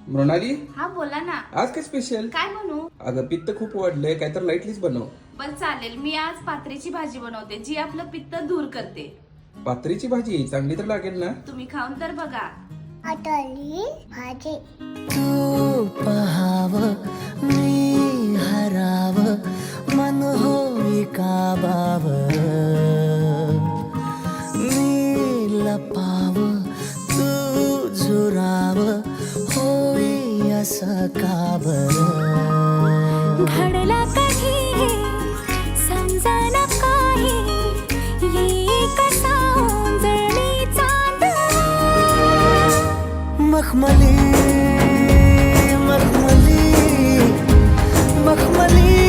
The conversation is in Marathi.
मृणाली, हा बोला ना. आज काय स्पेशल? काय बनवू? अगं पित्त खूप वाढलंय, काय तर लाईटलीच बनव. बर चालेल, मी आज पात्रीची भाजी बनवते जी आपलं पित्त दूर करते. पात्रीची भाजी चांगली तर लागेल ना? तुम्ही खाऊन तर बघा. पातळी भाजी. तू पहाव मी हराव मन होई काबाव मी लपाव तू झुराव होई असं का बरं घडला कधी समजना काही ये कसा ओंजळी चांद मखमली मखमली मखमली